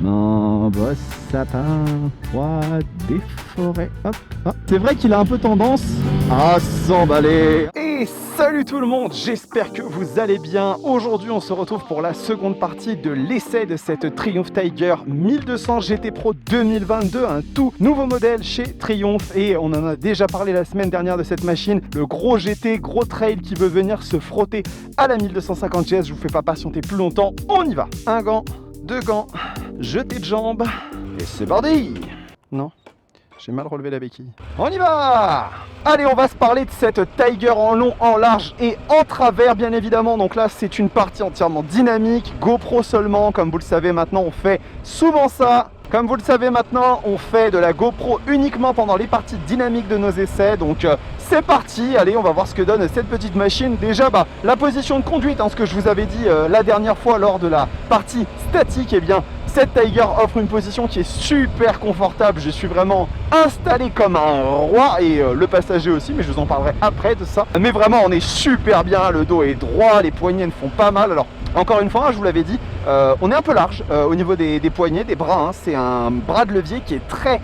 Un beau sapin, roi des forêts. Hop, hop. C'est vrai qu'il a un peu tendance à s'emballer. Et salut tout le monde, j'espère que vous allez bien. Aujourd'hui, on se retrouve pour la seconde partie de l'essai de cette Triumph Tiger 1200 GT Pro 2022, un tout nouveau modèle chez Triumph. Et on en a déjà parlé la semaine dernière de cette machine, le gros GT, gros trail qui veut venir se frotter à la 1250 GS. Je vous fais pas patienter plus longtemps, on y va. Un gant, deux gants, jeté de jambes, et c'est parti. Non, j'ai mal relevé la béquille. On y va. Allez, on va se parler de cette Tiger en long, en large et en travers, bien évidemment. Donc là, c'est une partie entièrement dynamique, GoPro seulement. Comme vous le savez maintenant, on fait souvent ça. Comme vous le savez maintenant, on fait de la GoPro uniquement pendant les parties dynamiques de nos essais. Donc c'est parti, allez, on va voir ce que donne cette petite machine. Déjà, la position de conduite, ce que je vous avais dit la dernière fois lors de la partie statique, eh bien, cette Tiger offre une position qui est super confortable. Je suis vraiment installé comme un roi et le passager aussi, mais je vous en parlerai après de ça. Mais vraiment, on est super bien, le dos est droit, les poignets ne font pas mal. Alors, encore une fois, je vous l'avais dit, on est un peu large au niveau des poignets, des bras. C'est un bras de levier qui est très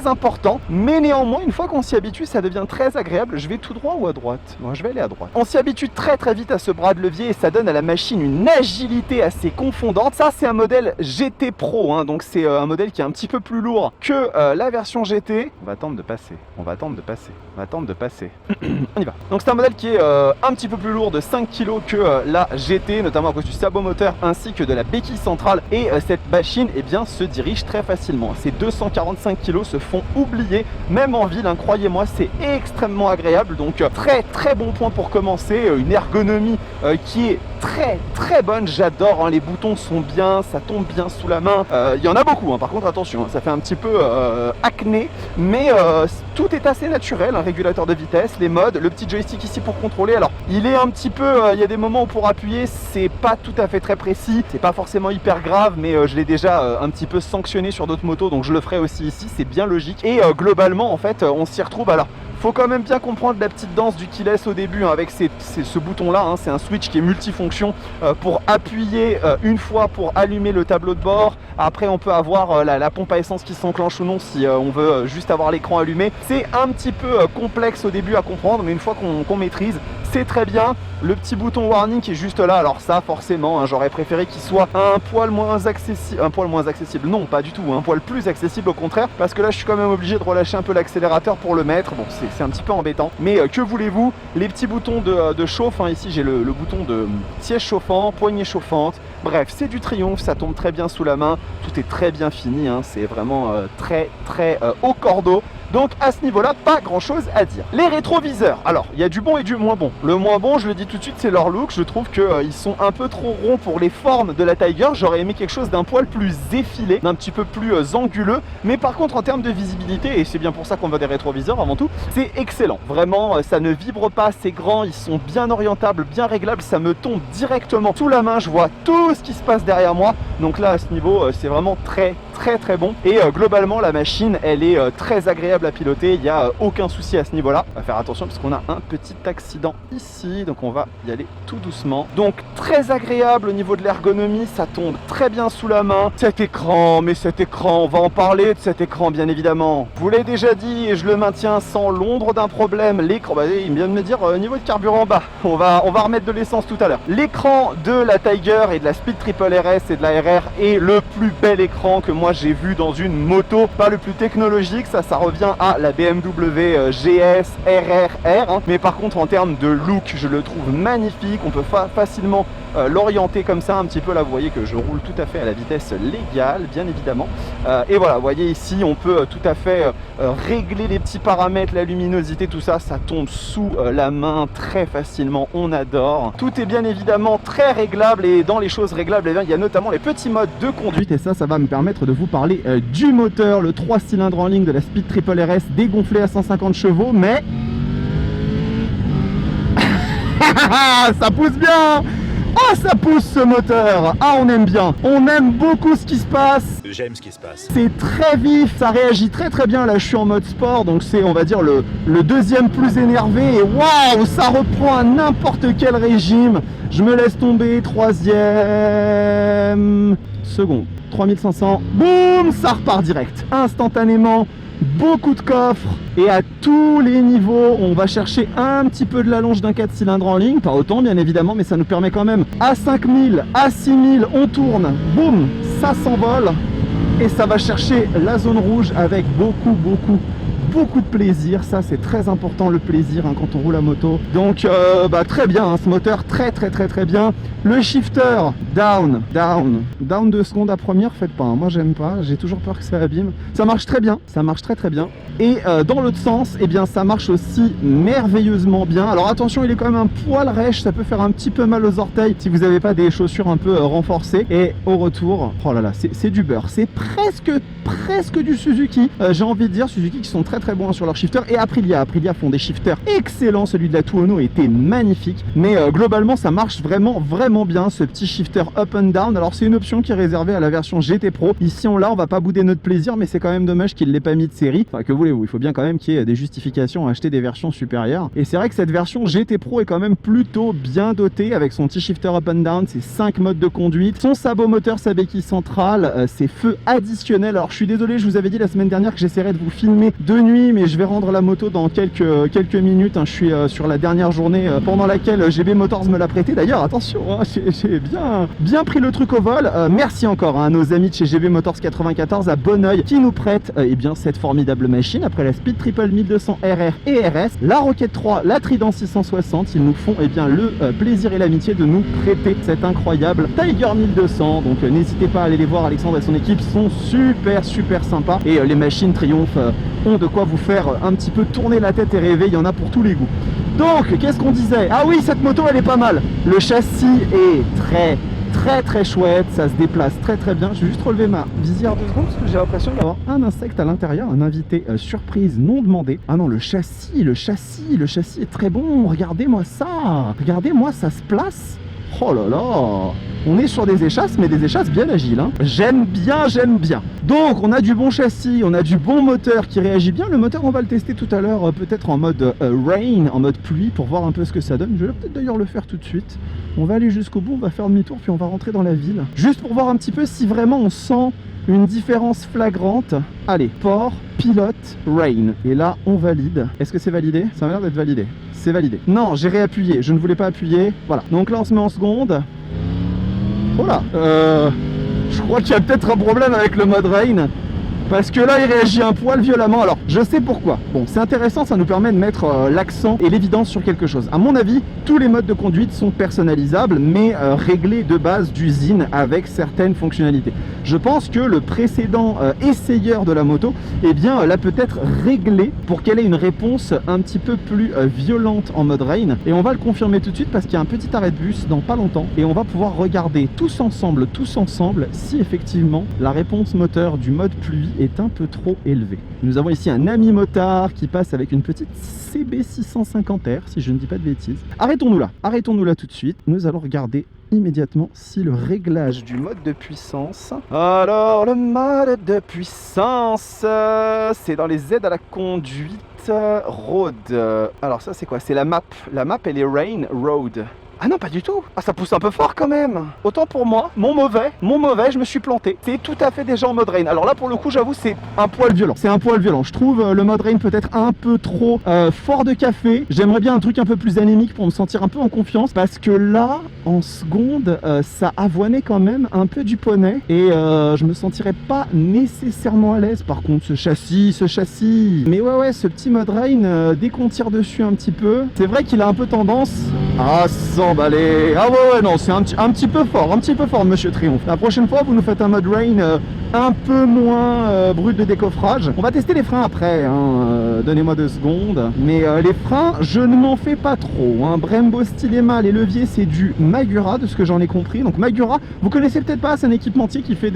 important, mais néanmoins une fois qu'on s'y habitue, ça devient très agréable. Je vais tout droit ou à droite? Moi je vais aller à droite. On s'y habitue très vite à ce bras de levier et ça donne à la machine une agilité assez confondante. Ça, c'est un modèle GT Pro, donc c'est un modèle qui est un petit peu plus lourd que la version GT. On va attendre de passer, on va attendre de passer, on va attendre de passer. On y va. Donc c'est un modèle qui est un petit peu plus lourd de 5 kg que la GT, notamment à cause du sabot moteur ainsi que de la béquille centrale, et cette machine se dirige très facilement. Ces 245 kg se font oublier, même en ville, croyez-moi, c'est extrêmement agréable. Donc très bon point pour commencer, une ergonomie qui est très bonne. J'adore, les boutons sont bien, ça tombe bien sous la main. Il y en a beaucoup, par contre attention, ça fait un petit peu acné, mais tout est assez naturel. Un régulateur de vitesse, les modes, le petit joystick ici pour contrôler. Alors il est un petit peu, il y a des moments où pour appuyer c'est pas tout à fait très précis, c'est pas forcément hyper grave, mais je l'ai déjà un petit peu sanctionné sur d'autres motos, donc je le ferai aussi ici, c'est bien logique. Et globalement en fait on s'y retrouve. Alors faut quand même bien comprendre la petite danse du keyless au début, avec ce bouton là, c'est un switch qui est multifonction pour appuyer une fois pour allumer le tableau de bord. Après on peut avoir la pompe à essence qui s'enclenche ou non si on veut juste avoir l'écran allumé. C'est un petit peu complexe au début à comprendre, mais une fois qu'on maîtrise, c'est très bien. Le petit bouton warning qui est juste là, alors ça forcément, j'aurais préféré qu'il soit un poil moins accessible, non pas du tout, un poil plus accessible au contraire, parce que là je suis quand même obligé de relâcher un peu l'accélérateur pour le mettre. Bon, c'est un petit peu embêtant, mais que voulez-vous, les petits boutons de chauffe, ici j'ai le bouton de siège chauffant, poignée chauffante, bref, c'est du Triumph, ça tombe très bien sous la main, tout est très bien fini, c'est vraiment très au cordeau. Donc à ce niveau-là, pas grand-chose à dire. Les rétroviseurs, alors il y a du bon et du moins bon. Le moins bon, je le dis tout de suite, c'est leur look. Je trouve qu'ils sont un peu trop ronds pour les formes de la Tiger. J'aurais aimé quelque chose d'un poil plus effilé, d'un petit peu plus anguleux. Mais par contre, en termes de visibilité, et c'est bien pour ça qu'on veut des rétroviseurs avant tout, c'est excellent. Vraiment, ça ne vibre pas, c'est grand, ils sont bien orientables, bien réglables. Ça me tombe directement sous la main, je vois tout ce qui se passe derrière moi. Donc là, à ce niveau, c'est vraiment très bon. Et globalement, la machine, elle est très agréable à piloter, il n'y a aucun souci à ce niveau là. On va faire attention parce qu'on a un petit accident ici, donc on va y aller tout doucement. Donc très agréable au niveau de l'ergonomie, ça tombe très bien sous la main. Cet écran, on va en parler de cet écran bien évidemment. Je vous l'ai déjà dit et je le maintiens sans l'ombre d'un problème. L'écran, il vient de me dire niveau de carburant bas, on va remettre de l'essence tout à l'heure. L'écran de la Tiger et de la Speed Triple RS et de la RR est le plus bel écran que moi j'ai vu dans une moto, pas le plus technologique, ça revient à la BMW GS RRR, mais par contre en termes de look je le trouve magnifique. On peut facilement l'orienter comme ça un petit peu. Là vous voyez que je roule tout à fait à la vitesse légale bien évidemment, et voilà, vous voyez ici on peut tout à fait régler les petits paramètres, la luminosité, tout ça, ça tombe sous la main très facilement, on adore. Tout est bien évidemment très réglable, et dans les choses réglables, il y a notamment les petits modes de conduite, et ça va me permettre de vous parler du moteur, le 3 cylindres en ligne de la Speed Triple RS dégonflé à 150 chevaux, mais ça pousse bien. Ah, ça pousse ce moteur. Ah, on aime bien. On aime beaucoup ce qui se passe. J'aime ce qui se passe. C'est très vif, ça réagit très bien. Là, je suis en mode sport, donc c'est, on va dire, le deuxième plus énervé. Et waouh, ça reprend à n'importe quel régime. Je me laisse tomber. Troisième, second. 3500, boum, ça repart direct, instantanément. Beaucoup de coffres et à tous les niveaux on va chercher un petit peu de la longe d'un 4 cylindres en ligne, pas autant bien évidemment, mais ça nous permet quand même à 5000, à 6000 on tourne, boum, ça s'envole et ça va chercher la zone rouge avec beaucoup de plaisir. Ça c'est très important, le plaisir hein, quand on roule à moto. Donc très bien hein, ce moteur, très bien. Le shifter down 2 secondes à première, faites pas hein. Moi j'aime pas, j'ai toujours peur que ça abîme. Ça marche très bien, ça marche très bien. Et dans l'autre sens, eh bien ça marche aussi merveilleusement bien. Alors attention, il est quand même un poil rêche, ça peut faire un petit peu mal aux orteils si vous n'avez pas des chaussures un peu renforcées. Et au retour, oh là là, c'est du beurre, c'est presque du Suzuki. J'ai envie de dire Suzuki qui sont très bons sur leur shifter, et Aprilia font des shifters excellents. Celui de la Tuono était magnifique, mais globalement ça marche vraiment bien ce petit shifter up and down. Alors c'est une option qui est réservée à la version GT Pro. Ici on va pas bouder notre plaisir, mais c'est quand même dommage qu'il l'ait pas mis de série. Enfin, que voulez-vous, il faut bien quand même qu'il y ait des justifications à acheter des versions supérieures. Et c'est vrai que cette version GT Pro est quand même plutôt bien dotée avec son petit shifter up and down, ses 5 modes de conduite, son sabot moteur, sa béquille centrale, ses feux additionnels. Alors je suis désolé, je vous avais dit la semaine dernière que j'essaierais de vous filmer de nuit, mais je vais rendre la moto dans quelques minutes hein. Je suis sur la dernière journée pendant laquelle GB Motors me l'a prêté. D'ailleurs attention hein, j'ai bien pris le truc au vol. Merci encore hein, à nos amis de chez GB Motors 94 à Bonneuil qui nous prêtent eh bien cette formidable machine. Après la Speed Triple 1200 RR et RS, la Rocket 3, la Trident 660, ils nous font eh bien le plaisir et l'amitié de nous prêter cette incroyable Tiger 1200. Donc n'hésitez pas à aller les voir, Alexandre et son équipe sont super sympas, et les machines Triumph ont de quoi vous faire un petit peu tourner la tête et rêver. Il y en a pour tous les goûts. Donc qu'est-ce qu'on disait? Ah oui, cette moto elle est pas mal, le châssis est très chouette, ça se déplace très bien. Je vais juste relever ma visière 2 secondes parce que j'ai l'impression d'avoir un insecte à l'intérieur, un invité surprise non demandé. Ah non, le châssis est très bon. Regardez-moi ça se place. Oh là là, on est sur des échasses, mais des échasses bien agiles hein. J'aime bien. Donc on a du bon châssis, on a du bon moteur qui réagit bien. Le moteur on va le tester tout à l'heure, peut-être en mode rain, en mode pluie, pour voir un peu ce que ça donne. Je vais peut-être d'ailleurs le faire tout de suite. On va aller jusqu'au bout, on va faire demi-tour, puis on va rentrer dans la ville, juste pour voir un petit peu si vraiment on sent une différence flagrante. Allez, port, pilote, rain. Et là on valide. Est-ce que c'est validé? Ça a l'air d'être validé. C'est validé. Non, j'ai réappuyé, je ne voulais pas appuyer. Voilà, donc là on se met en seconde. Oh là, je crois qu'il y a peut-être un problème avec le mode rain, parce que là il réagit un poil violemment. Alors je sais pourquoi. Bon, c'est intéressant, ça nous permet de mettre l'accent et l'évidence sur quelque chose. À mon avis, tous les modes de conduite sont personnalisables, mais réglés de base d'usine avec certaines fonctionnalités. Je pense que le précédent essayeur de la moto, eh bien l'a peut-être réglé pour qu'elle ait une réponse un petit peu plus violente en mode rain. Et on va le confirmer tout de suite parce qu'il y a un petit arrêt de bus dans pas longtemps, et on va pouvoir regarder tous ensemble si effectivement la réponse moteur du mode pluie est un peu trop élevée. Nous avons ici un ami motard qui passe avec une petite CB650R, si je ne dis pas de bêtises. Arrêtons-nous là tout de suite. Nous allons regarder immédiatement si le réglage du mode de puissance. Alors le mode de puissance, c'est dans les aides à la conduite road. Alors ça c'est quoi? C'est la map. La map elle est rain road. Ah non, pas du tout. Ah, ça pousse un peu fort quand même. Autant pour moi, mon mauvais, je me suis planté. C'est tout à fait déjà en mode rain. Alors là, pour le coup, j'avoue, c'est un poil violent. Je trouve le mode rain peut-être un peu trop fort de café. J'aimerais bien un truc un peu plus anémique pour me sentir un peu en confiance, parce que là, en seconde, ça avoinait quand même un peu du poney, et je me sentirais pas nécessairement à l'aise. Par contre, ce châssis. Mais ouais, ce petit mode rain, dès qu'on tire dessus un petit peu, c'est vrai qu'il a un peu tendance à s'emballer. Ah ouais, non, c'est un petit peu fort, monsieur Triumph. La prochaine fois, vous nous faites un mode rain un peu moins brut de décoffrage. On va tester les freins après, hein. Donnez-moi 2 secondes. Mais les freins, je ne m'en fais pas trop, hein. Brembo Stylema, les leviers, c'est du Magura, de ce que j'en ai compris. Donc Magura, vous connaissez peut-être pas, c'est un équipementier qui fait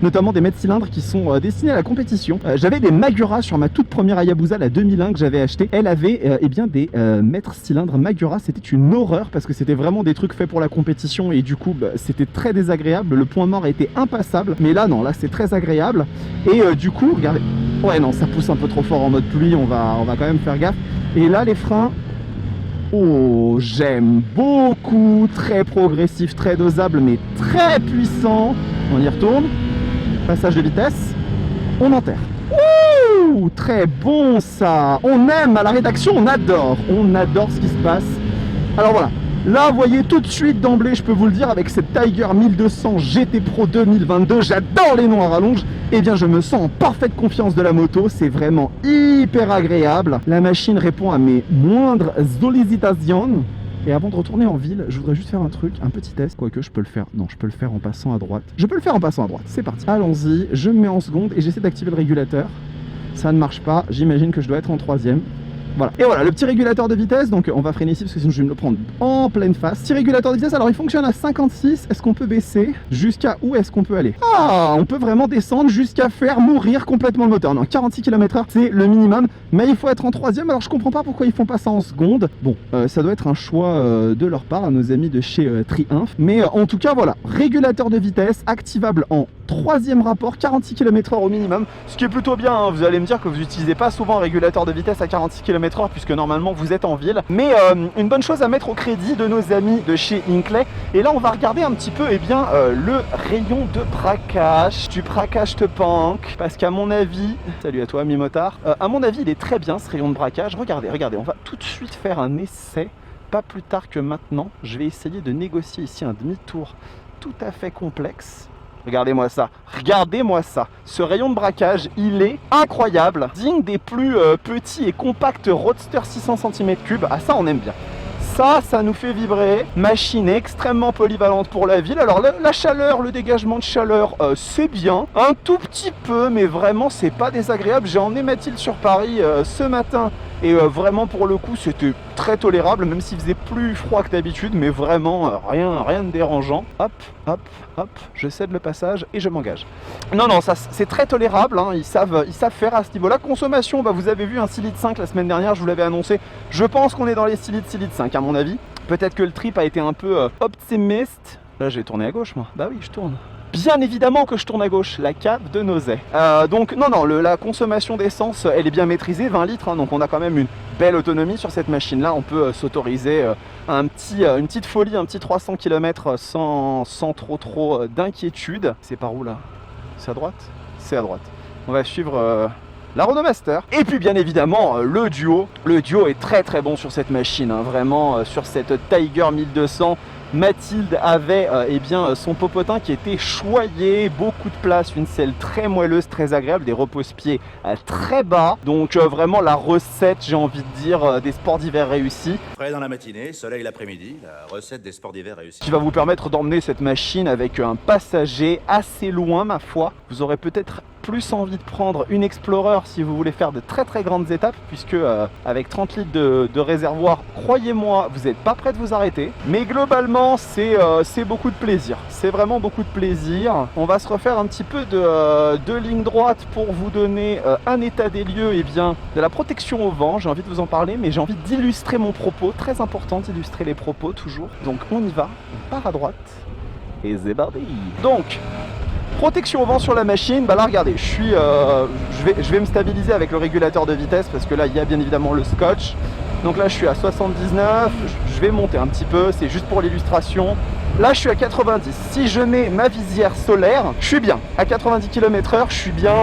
notamment des mètres cylindres qui sont destinés à la compétition. J'avais des Magura sur ma toute première Hayabusa, la 2001 que j'avais acheté. Elle avait eh bien des mètres cylindres Magura. C'était une horreur parce que c'était vraiment des trucs faits pour la compétition, et du coup c'était très désagréable. Le point mort était impassable, mais là non, là c'est très agréable. Et du coup, regardez, ouais non, ça pousse un peu trop fort en mode pluie, on va quand même faire gaffe. Et là les freins, oh, j'aime beaucoup, très progressif, très dosable, mais très puissant. On y retourne. Passage de vitesse, on enterre. Ouh, très bon ça. On aime à la rédaction, on adore ce qui se passe. Alors voilà, là vous voyez tout de suite d'emblée, je peux vous le dire, avec cette Tiger 1200 GT Pro 2022, j'adore les noms à rallonge. Eh bien je me sens en parfaite confiance de la moto, c'est vraiment hyper agréable. La machine répond à mes moindres sollicitations. Et avant de retourner en ville, je voudrais juste faire un truc, un petit test, quoique je peux le faire. Non, je peux le faire en passant à droite. Je peux le faire en passant à droite, c'est parti. Allons-y, je me mets en seconde et j'essaie d'activer le régulateur. Ça ne marche pas, j'imagine que je dois être en troisième. Voilà. Et voilà, le petit régulateur de vitesse, donc on va freiner ici parce que sinon je vais me le prendre en pleine face. Petit régulateur de vitesse, alors il fonctionne à 56, est-ce qu'on peut baisser? Jusqu'à où est-ce qu'on peut aller? Ah, on peut vraiment descendre jusqu'à faire mourir complètement le moteur. Non, 46 km/h, c'est le minimum, mais il faut être en troisième, alors je comprends pas pourquoi ils font pas ça en seconde. Bon, ça doit être un choix de leur part, à nos amis de chez Triumph, mais en tout cas voilà, régulateur de vitesse, activable en troisième rapport, 46 km/h au minimum, ce qui est plutôt bien, hein. Vous allez me dire que vous n'utilisez pas souvent un régulateur de vitesse à 46 km/h puisque normalement vous êtes en ville, mais une bonne chose à mettre au crédit de nos amis de chez Hinkley. Et là on va regarder un petit peu le rayon de braquage du braquage de punk, parce qu'à mon avis, salut à toi ami motard, à mon avis il est très bien ce rayon de braquage. Regardez, on va tout de suite faire un essai, pas plus tard que maintenant. Je vais essayer de négocier ici un demi-tour tout à fait complexe. Regardez-moi ça, ce rayon de braquage, il est incroyable, digne des plus petits et compacts Roadster 600 cm3, ah ça on aime bien. Ça nous fait vibrer, machine extrêmement polyvalente pour la ville. Alors la chaleur, le dégagement de chaleur, c'est bien, un tout petit peu, mais vraiment c'est pas désagréable. J'ai emmené Mathilde sur Paris ce matin, et vraiment pour le coup c'était très tolérable, même s'il faisait plus froid que d'habitude, mais vraiment rien de dérangeant. Hop, je cède le passage et je m'engage. Non, ça c'est très tolérable, hein. Ils savent faire à ce niveau-là. Consommation, vous avez vu un 6,5 litres la semaine dernière, je vous l'avais annoncé. Je pense qu'on est dans les 6 litres, 5 à mon avis. Peut-être que le trip a été un peu optimiste. Là j'ai tourné à gauche moi, bah oui je tourne. Bien évidemment que je tourne à gauche, la cave de nausée. Donc non, la consommation d'essence, elle est bien maîtrisée, 20 litres, hein, donc on a quand même une belle autonomie sur cette machine-là. On peut s'autoriser une petite folie, un petit 300 km sans trop d'inquiétude. C'est par où là? C'est à droite? C'est à droite. On va suivre la Renault Master. Et puis bien évidemment le duo. Le duo est très bon sur cette machine, hein, vraiment sur cette Tiger 1200. Mathilde avait son popotin qui était choyé, beaucoup de place, une selle très moelleuse, très agréable, des repose-pieds très bas. Donc vraiment la recette, j'ai envie de dire, des sports d'hiver réussis. Frais dans la matinée, soleil l'après-midi, la recette des sports d'hiver réussis. Qui va vous permettre d'emmener cette machine avec un passager assez loin, ma foi. Vous aurez peut-être plus envie de prendre une Explorer si vous voulez faire de très grandes étapes, puisque avec 30 litres de réservoir, croyez-moi, vous n'êtes pas prêt de vous arrêter. Mais globalement, c'est beaucoup de plaisir. C'est vraiment beaucoup de plaisir. On va se refaire un petit peu de ligne droite pour vous donner un état des lieux de la protection au vent. J'ai envie de vous en parler, mais j'ai envie d'illustrer mon propos. Très important d'illustrer les propos, toujours. Donc on y va, on part à droite. Et c'est parti. Donc, protection au vent sur la machine, là regardez, je vais me stabiliser avec le régulateur de vitesse parce que là il y a bien évidemment le scotch. Donc là je suis à 79, je vais monter un petit peu, c'est juste pour l'illustration. Là je suis à 90, si je mets ma visière solaire, je suis bien. À 90 km/h, je suis bien,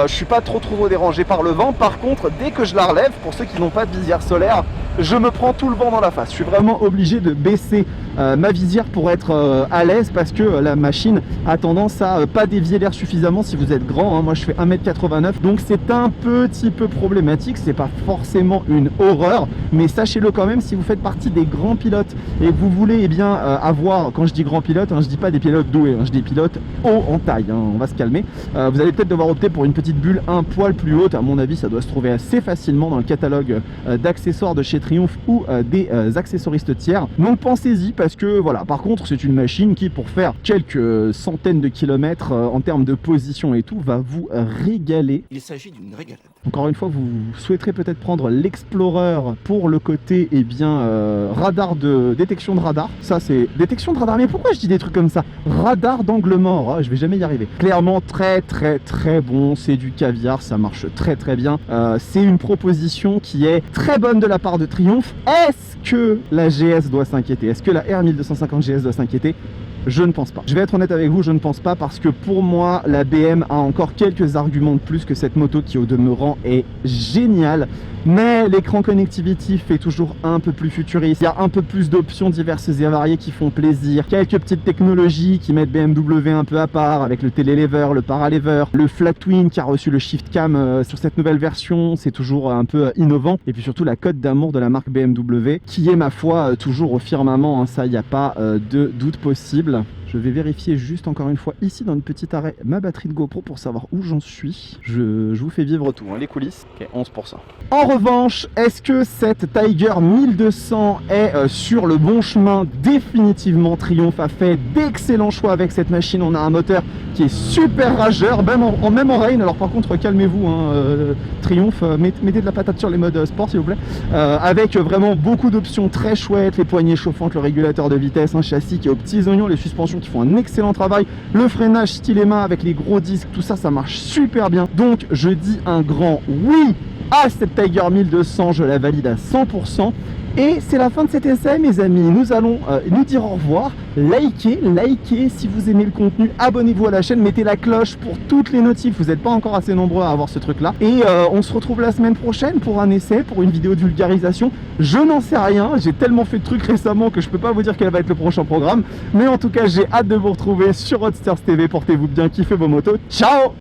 je suis pas trop dérangé par le vent. Par contre, dès que je la relève, pour ceux qui n'ont pas de visière solaire, je me prends tout le vent dans la face. Je suis vraiment obligé de baisser ma visière pour être à l'aise parce que la machine a tendance à pas dévier l'air suffisamment si vous êtes grand, hein. Moi je fais 1m89, donc c'est un petit peu problématique. C'est pas forcément une horreur, mais sachez-le quand même, si vous faites partie des grands pilotes et que vous voulez avoir, quand je dis grand pilote, hein, je dis pas des pilotes doués, hein, je dis pilotes hauts en taille, hein, on va se calmer. Vous allez peut-être devoir opter pour une petite bulle un poil plus haute. À mon avis ça doit se trouver assez facilement dans le catalogue d'accessoires de chez Triumph ou des accessoristes tiers. Donc pensez-y, parce que voilà, par contre c'est une machine qui, pour faire quelques centaines de kilomètres en termes de position et tout, va vous régaler. Il s'agit d'une régalade. Encore une fois, vous souhaiterez peut-être prendre l'Explorer pour le côté radar de détection de radar. Ça c'est détection de radar, mais pourquoi je dis des trucs comme ça? Radar d'angle mort, je vais jamais y arriver. Clairement très bon, c'est du caviar, ça marche très bien. C'est une proposition qui est très bonne de la part de Triumph. Est-ce que la GS doit s'inquiéter? Est-ce que la R1250 GS doit s'inquiéter? Je ne pense pas. Je vais être honnête avec vous, je ne pense pas parce que pour moi, la BM a encore quelques arguments de plus que cette moto qui au demeurant est géniale. Mais l'écran connectivity fait toujours un peu plus futuriste. Il y a un peu plus d'options diverses et variées qui font plaisir. Quelques petites technologies qui mettent BMW un peu à part avec le télélever, le paralever, le flat twin qui a reçu le shift cam sur cette nouvelle version. C'est toujours un peu innovant. Et puis surtout la cote d'amour de la marque BMW qui est ma foi toujours au firmament. Hein. Ça, il n'y a pas de doute possible. Je vais vérifier juste encore une fois ici dans le petit arrêt ma batterie de GoPro pour savoir où j'en suis. Je vous fais vivre tout, hein, les coulisses. Ok, 11%. En revanche, est-ce que cette Tiger 1200 est sur le bon chemin? Définitivement, Triumph a fait d'excellents choix avec cette machine. On a un moteur qui est super rageur, même en rain. Alors par contre, calmez-vous, hein, Triumph, mettez de la patate sur les modes sport s'il vous plaît. Avec vraiment beaucoup d'options très chouettes, les poignées chauffantes, le régulateur de vitesse, un châssis qui est aux petits oignons, les suspensions qui font un excellent travail, le freinage stylet main avec les gros disques, tout ça, ça marche super bien. Donc je dis un grand oui à cette Tiger 1200, je la valide à 100%. Et c'est la fin de cet essai, mes amis. Nous allons nous dire au revoir. Likez si vous aimez le contenu. Abonnez-vous à la chaîne, mettez la cloche pour toutes les notifs. Vous n'êtes pas encore assez nombreux à avoir ce truc-là. Et on se retrouve la semaine prochaine pour un essai, pour une vidéo de vulgarisation. Je n'en sais rien. J'ai tellement fait de trucs récemment que je peux pas vous dire quel va être le prochain programme. Mais en tout cas, j'ai hâte de vous retrouver sur Roadsters TV. Portez-vous bien, kiffez vos motos. Ciao!